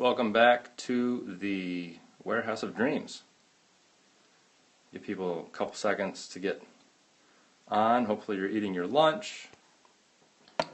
Welcome back to the Warehouse of Dreams. Give people a couple seconds to get on. Hopefully you're eating your lunch.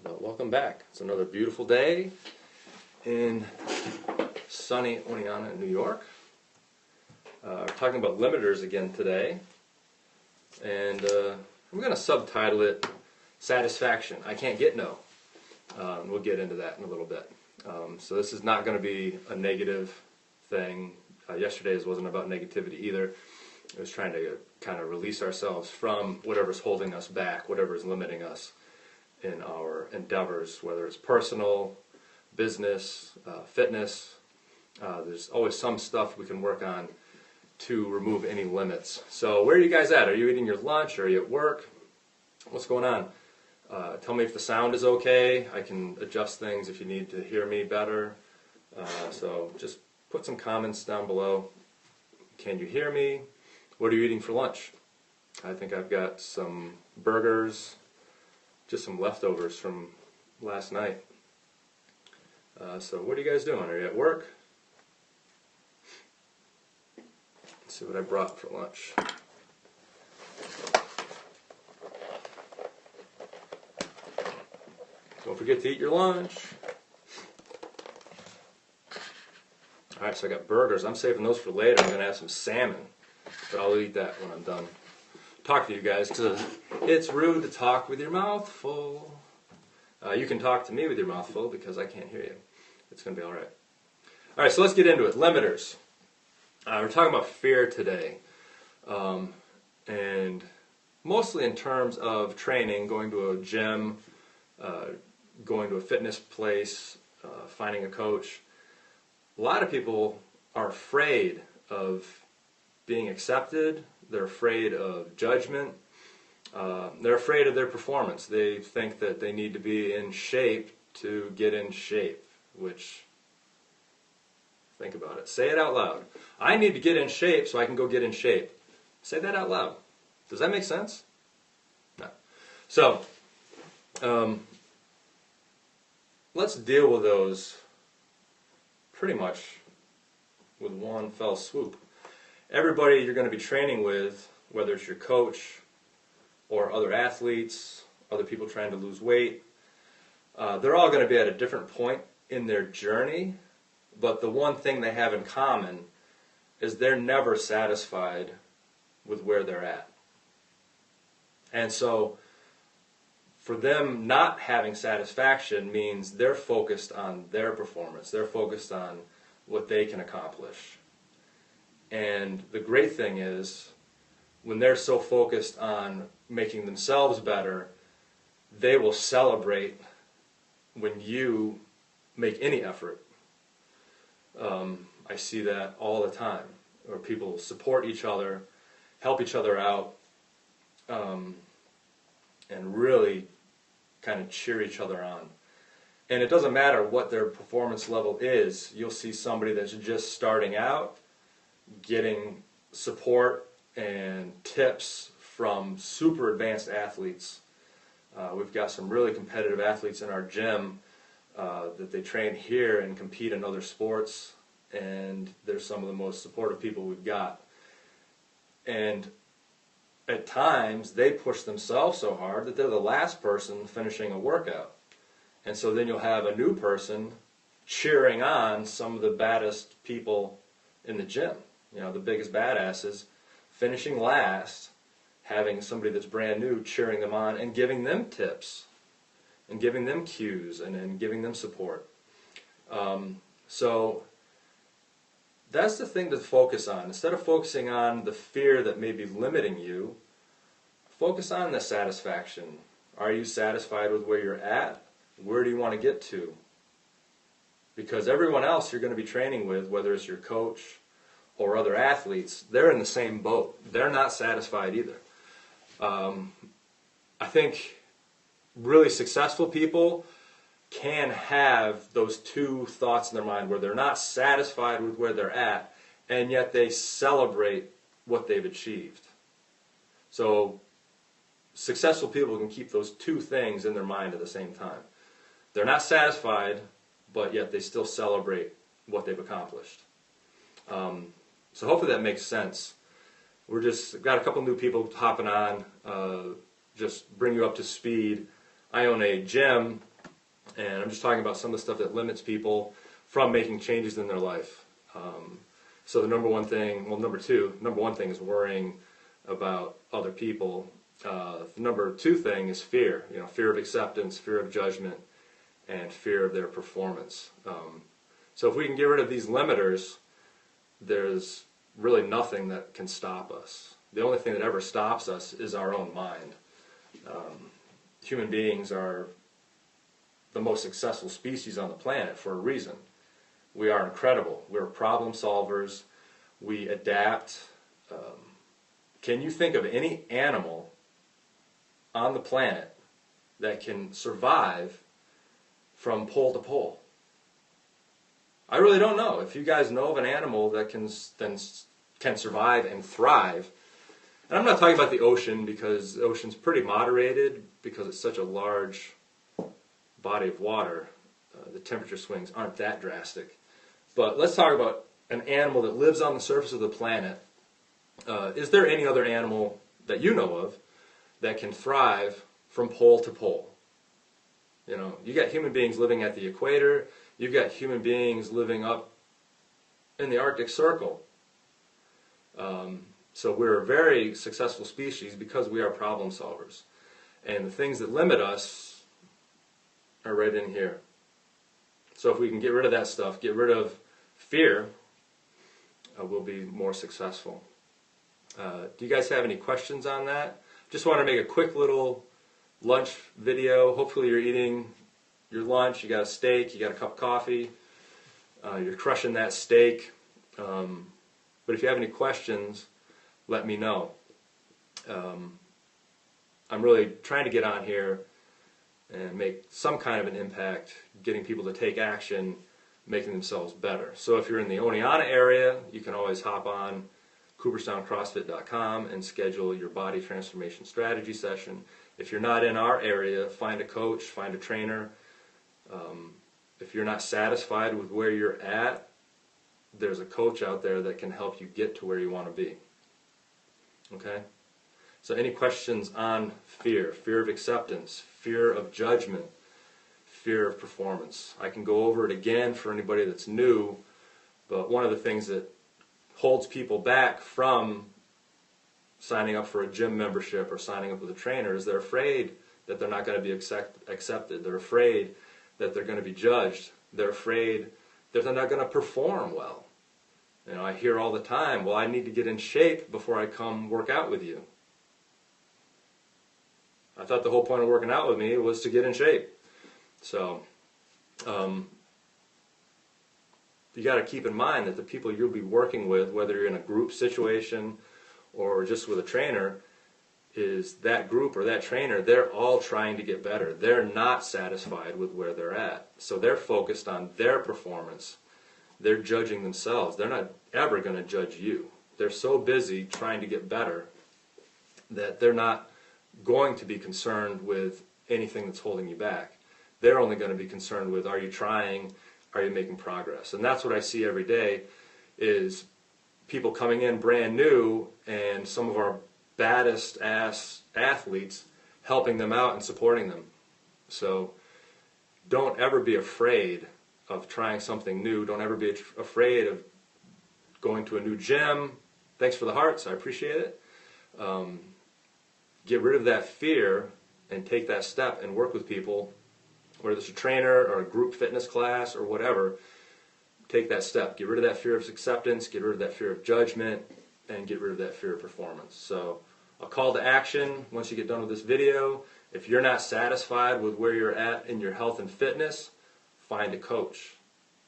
But welcome back. It's another beautiful day in sunny Oneonta, New York. We're talking about limiters again today. And I'm going to subtitle it Satisfaction. I Can't Get No. We'll get into that in a little bit. So this is not going to be a negative thing. Yesterday's wasn't about negativity either. It was trying to kind of release ourselves from whatever's holding us back, whatever's limiting us in our endeavors, whether it's personal, business, fitness. There's always some stuff we can work on to remove any limits. So where are you guys at? Are you eating your lunch? Are you at work? What's going on? Tell me if the sound is okay. I can adjust things if you need to hear me better. So just put some comments down below. Can you hear me? What are you eating for lunch? I think I've got some burgers, just some leftovers from last night. So what are you guys doing? Are you at work? Let's see what I brought for lunch. Don't forget to eat your lunch. Alright, so I got burgers. I'm saving those for later. I'm going to have some salmon. But I'll eat that when I'm done. Talk to you guys, because it's rude to talk with your mouth full. You can talk to me with your mouth full because I can't hear you. It's going to be alright. Alright, so let's get into it. Limiters. We're talking about fear today. And mostly in terms of training, going to a gym, going to a fitness place, finding a coach. A lot of people are afraid of being accepted. They're afraid of judgment. They're afraid of their performance. They think that they need to be in shape to get in shape, which, think about it. Say it out loud. I need to get in shape so I can go get in shape. Say that out loud. Does that make sense? No. So, let's deal with those pretty much with one fell swoop. Everybody you're going to be training with, whether it's your coach or other athletes, other people trying to lose weight, they're all going to be at a different point in their journey, but the one thing they have in common is they're never satisfied with where they're at. And so for them, not having satisfaction means they're focused on their performance. They're focused on what they can accomplish. And the great thing is, when they're so focused on making themselves better, they will celebrate when you make any effort. I see that all the time, where people support each other, help each other out, and really kind of cheer each other on. And it doesn't matter what their performance level is. You'll see somebody that's just starting out getting support and tips from super advanced athletes. We've got some really competitive athletes in our gym that they train here and compete in other sports, and they're some of the most supportive people we've got. And at times, they push themselves so hard that they're the last person finishing a workout. And so then you'll have a new person cheering on some of the baddest people in the gym. You know, the biggest badasses, finishing last, having somebody that's brand new cheering them on and giving them tips and giving them cues and giving them support. So that's the thing to focus on. Instead of focusing on the fear that may be limiting you, focus on the satisfaction. Are you satisfied with where you're at? Where do you want to get to? Because everyone else you're going to be training with, whether it's your coach or other athletes, they're in the same boat. They're not satisfied either. I think really successful people can have those two thoughts in their mind where they're not satisfied with where they're at, and yet they celebrate what they've achieved. So successful people can keep those two things in their mind at the same time. They're not satisfied, but yet they still celebrate what they've accomplished. So hopefully that makes sense. We've got a couple new people hopping on, just bring you up to speed. I own a gym, and I'm just talking about some of the stuff that limits people from making changes in their life. So the number one thing is worrying about other people. The number two thing is fear. Fear of acceptance, fear of judgment, and fear of their performance. So if we can get rid of these limiters, there's really nothing that can stop us. The only thing that ever stops us is our own mind. Human beings are the most successful species on the planet for a reason. We are incredible. We're problem solvers. We adapt. Can you think of any animal on the planet that can survive from pole to pole? I really don't know. If you guys know of an animal that can survive and thrive, and I'm not talking about the ocean, because the ocean's pretty moderated because it's such a large body of water. The temperature swings aren't that drastic. But let's talk about an animal that lives on the surface of the planet. Is there any other animal that you know of that can thrive from pole to pole? You got human beings living at the equator. You've got human beings living up in the Arctic Circle. So we're a very successful species because we are problem solvers. And the things that limit us are right in here. So if we can get rid of that stuff, get rid of fear, we'll be more successful. Do you guys have any questions on that? Just want to make a quick little lunch video. Hopefully you're eating your lunch, you got a steak, you got a cup of coffee, you're crushing that steak. But if you have any questions, let me know. I'm really trying to get on here and make some kind of an impact, getting people to take action, making themselves better. So if you're in the Oneonta area, you can always hop on CooperstownCrossFit.com and schedule your body transformation strategy session. If you're not in our area, find a coach, find a trainer. If you're not satisfied with where you're at, there's a coach out there that can help you get to where you want to be. Okay? So any questions on fear? Fear of acceptance, fear of judgment, fear of performance. I can go over it again for anybody that's new, but one of the things that holds people back from signing up for a gym membership or signing up with a trainer is they're afraid that they're not going to be accepted. They're afraid that they're going to be judged. They're afraid that they're not going to perform well. I hear all the time, well, I need to get in shape before I come work out with you. I thought the whole point of working out with me was to get in shape. So, you got to keep in mind that the people you'll be working with, whether you're in a group situation or just with a trainer, is that group or that trainer, they're all trying to get better. They're not satisfied with where they're at. So they're focused on their performance. They're judging themselves. They're not ever going to judge you. They're so busy trying to get better that they're not going to be concerned with anything that's holding you back. They're only going to be concerned with, are you trying? Are you making progress? And that's what I see every day, is people coming in brand new and some of our baddest ass athletes helping them out and supporting them. So don't ever be afraid of trying something new. Don't ever be afraid of going to a new gym. Thanks for the hearts. I appreciate it. Get rid of that fear and take that step and work with people, whether it's a trainer or a group fitness class or whatever. Take that step. Get rid of that fear of acceptance. Get rid of that fear of judgment, and get rid of that fear of performance. So a call to action once you get done with this video. If you're not satisfied with where you're at in your health and fitness, find a coach.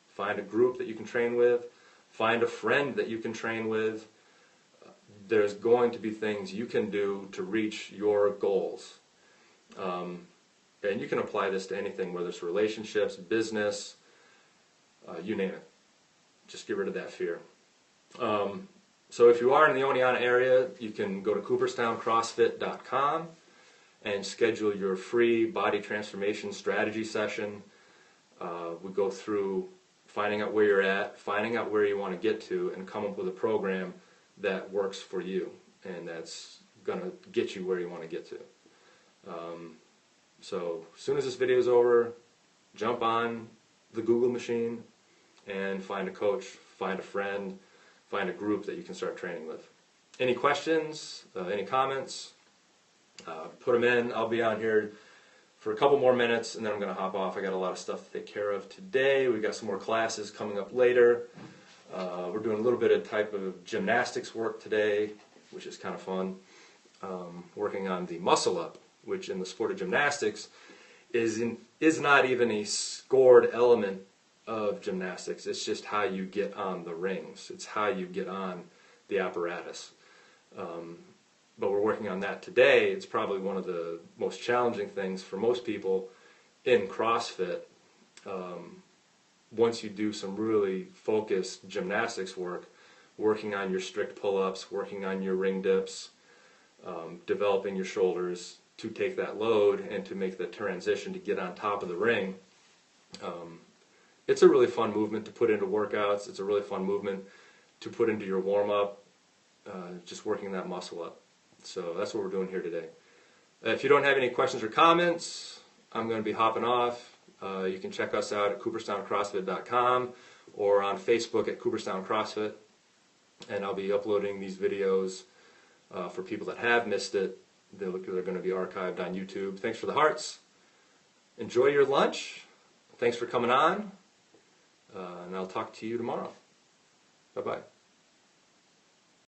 Find a group that you can train with. Find a friend that you can train with. There's going to be things you can do to reach your goals. And you can apply this to anything, whether it's relationships, business, you name it. Just get rid of that fear. So if you are in the Oneonta area, you can go to CooperstownCrossFit.com and schedule your free body transformation strategy session. We go through finding out where you're at, finding out where you want to get to, and come up with a program that works for you and that's going to get you where you want to get to. So as soon as this video is over, jump on the Google machine and find a coach, find a friend, find a group that you can start training with. Any questions, any comments, put them in. I'll be on here for a couple more minutes and then I'm going to hop off. I got a lot of stuff to take care of today. We've got some more classes coming up later. We're doing a little bit of type of gymnastics work today, which is kind of fun. Working on the muscle up, which in the sport of gymnastics is not even a scored element of gymnastics. It's just how you get on the rings. It's how you get on the apparatus. But we're working on that today. It's probably one of the most challenging things for most people in CrossFit. Once you do some really focused gymnastics work, working on your strict pull-ups, working on your ring dips, developing your shoulders to take that load and to make the transition to get on top of the ring. It's a really fun movement to put into workouts. It's a really fun movement to put into your warm-up, just working that muscle up. So that's what we're doing here today. If you don't have any questions or comments, I'm going to be hopping off. You can check us out at CooperstownCrossFit.com or on Facebook at Cooperstown CrossFit. And I'll be uploading these videos for people that have missed it. They're going to be archived on YouTube. Thanks for the hearts. Enjoy your lunch. Thanks for coming on. And I'll talk to you tomorrow. Bye-bye.